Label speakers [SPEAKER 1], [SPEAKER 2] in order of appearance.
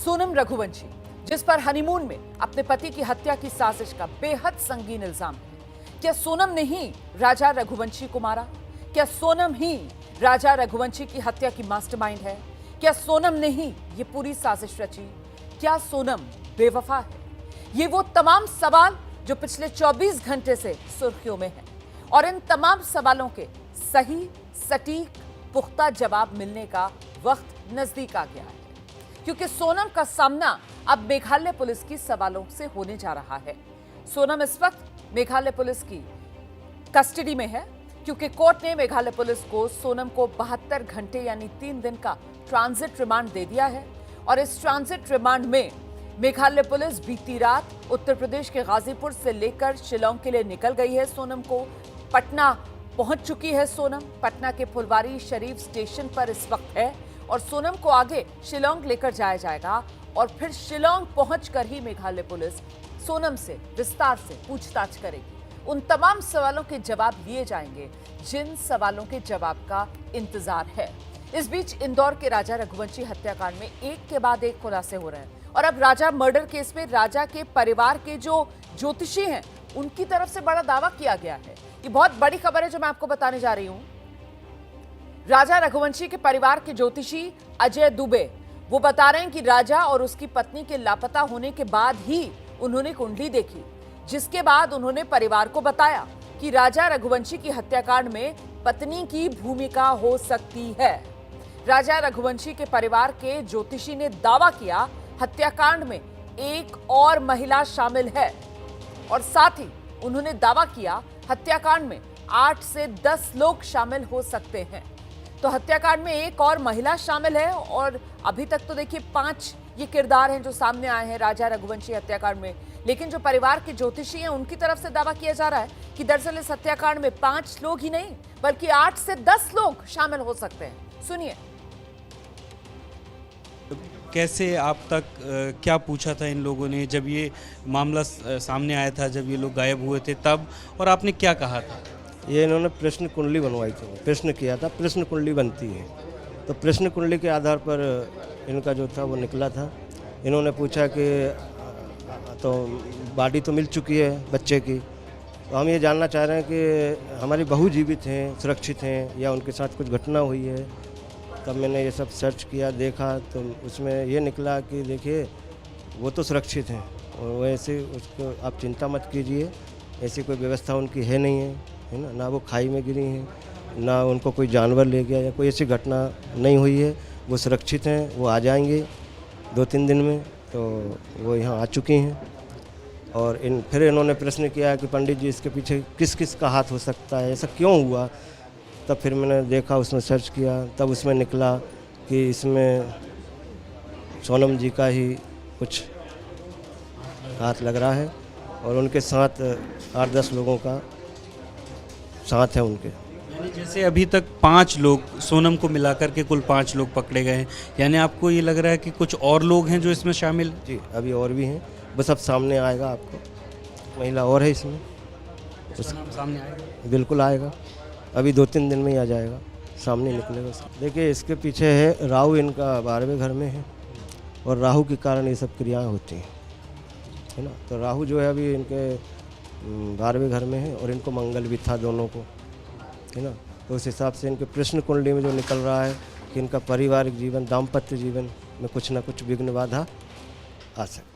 [SPEAKER 1] सोनम रघुवंशी, जिस पर हनीमून में अपने पति की हत्या की साजिश का बेहद संगीन इल्जाम है। क्या सोनम ने ही राजा रघुवंशी को मारा? क्या सोनम ही राजा रघुवंशी की हत्या की मास्टरमाइंड है? क्या सोनम ने ही ये पूरी साजिश रची? क्या सोनम बेवफा है? ये वो तमाम सवाल जो पिछले 24 घंटे से सुर्खियों में है और इन तमाम सवालों के सही, सटीक, पुख्ता जवाब मिलने का वक्त नजदीक आ गया है, क्योंकि सोनम का सामना अब मेघालय पुलिस की सवालों से होने जा रहा है। सोनम इस वक्त मेघालय पुलिस की कस्टडी में है, क्योंकि कोर्ट ने मेघालय पुलिस को सोनम को 72 घंटे यानी 3 दिन का ट्रांजिट रिमांड दे दिया है। और इस ट्रांजिट रिमांड में मेघालय पुलिस बीती रात उत्तर प्रदेश के गाजीपुर से लेकर शिलोंग के लिए निकल गई है। सोनम को पटना पहुंच चुकी है। सोनम पटना के फुलवारी शरीफ स्टेशन पर इस वक्त है और सोनम को आगे शिलोंग लेकर जाया जाएगा और फिर शिलोंग पहुंचकर ही मेघालय पुलिस सोनम से विस्तार से पूछताछ करेगी। उन तमाम सवालों के जवाब लिए जाएंगे जिन सवालों के जवाब का इंतजार है। इस बीच इंदौर के राजा रघुवंशी हत्याकांड में एक के बाद एक खुलासे हो रहे हैं और अब राजा मर्डर केस में राजा के परिवार के जो ज्योतिषी हैं उनकी तरफ से बड़ा दावा किया गया है। ये बहुत बड़ी खबर है जो मैं आपको बताने जा रही हूं। राजा रघुवंशी के परिवार के ज्योतिषी अजय दुबे वो बता रहे हैं कि राजा और उसकी पत्नी के लापता होने के बाद ही उन्होंने कुंडली देखी, जिसके बाद उन्होंने परिवार को बताया कि राजा रघुवंशी की हत्याकांड में पत्नी की भूमिका हो सकती है। राजा रघुवंशी के परिवार के ज्योतिषी ने दावा किया हत्याकांड में एक और महिला शामिल है और साथ ही उन्होंने दावा किया हत्याकांड में 8 से 10 लोग शामिल हो सकते हैं। तो हत्याकांड में एक और महिला शामिल है और अभी तक तो देखिए 5 ये किरदार हैं जो सामने आए हैं राजा रघुवंशी हत्याकांड में, लेकिन जो परिवार के ज्योतिषी हैं उनकी तरफ से दावा किया जा रहा है कि दरअसल इस हत्याकांड में 5 लोग ही नहीं बल्कि 8 से 10 लोग शामिल हो सकते हैं। सुनिए।
[SPEAKER 2] कैसे आप तक क्या पूछा था इन लोगों ने जब ये मामला सामने आया था, जब ये लोग गायब हुए थे तब, और आपने क्या कहा था?
[SPEAKER 3] ये इन्होंने प्रश्न कुंडली बनवाई थी, प्रश्न किया था, प्रश्न कुंडली बनती है तो प्रश्न कुंडली के आधार पर इनका जो था वो निकला था। इन्होंने पूछा कि तो बॉडी तो मिल चुकी है बच्चे की, तो हम ये जानना चाह रहे हैं कि हमारी बहू जीवित हैं, सुरक्षित हैं या उनके साथ कुछ घटना हुई है। तब मैंने ये सब सर्च किया, देखा तो उसमें ये निकला कि देखिए वो तो सुरक्षित हैं और वैसे उसको आप चिंता मत कीजिए, ऐसी कोई व्यवस्था उनकी है नहीं है ना, ना वो खाई में गिरी हैं, ना उनको कोई जानवर ले गया या कोई ऐसी घटना नहीं हुई है। वो सुरक्षित हैं, वो आ जाएंगे 2-3 दिन में, तो वो यहाँ आ चुकी हैं। और फिर इन्होंने प्रश्न किया कि पंडित जी इसके पीछे किस किस का हाथ हो सकता है, ऐसा क्यों हुआ। तब फिर मैंने देखा, उसमें सर्च किया, तब उसमें निकला कि इसमें सोनम जी का ही कुछ हाथ लग रहा है और उनके साथ 8-10 लोगों का साथ है उनके।
[SPEAKER 2] यानी जैसे अभी तक 5 लोग सोनम को मिलाकर के कुल 5 लोग पकड़े गए हैं, यानी आपको ये लग रहा है कि कुछ और लोग हैं जो इसमें शामिल?
[SPEAKER 3] जी, अभी और भी हैं, बस अब सामने आएगा आपको। महिला और है इसमें,
[SPEAKER 2] उसका नाम सामने आएगा?
[SPEAKER 3] बिल्कुल आएगा, अभी 2-3 दिन में ही आ जाएगा, सामने निकलेगा। देखिए इसके पीछे है राहु, इनका 12वें घर में है और राहु के कारण ये सब क्रियाएं होती हैं, है ना। तो राहु जो है अभी इनके 12वें घर में है और इनको मंगल भी था दोनों को, है ना। तो उस हिसाब से इनके प्रश्न कुंडली में जो निकल रहा है कि इनका पारिवारिक जीवन, दाम्पत्य जीवन में कुछ ना कुछ विघ्न बाधा आ सकता है।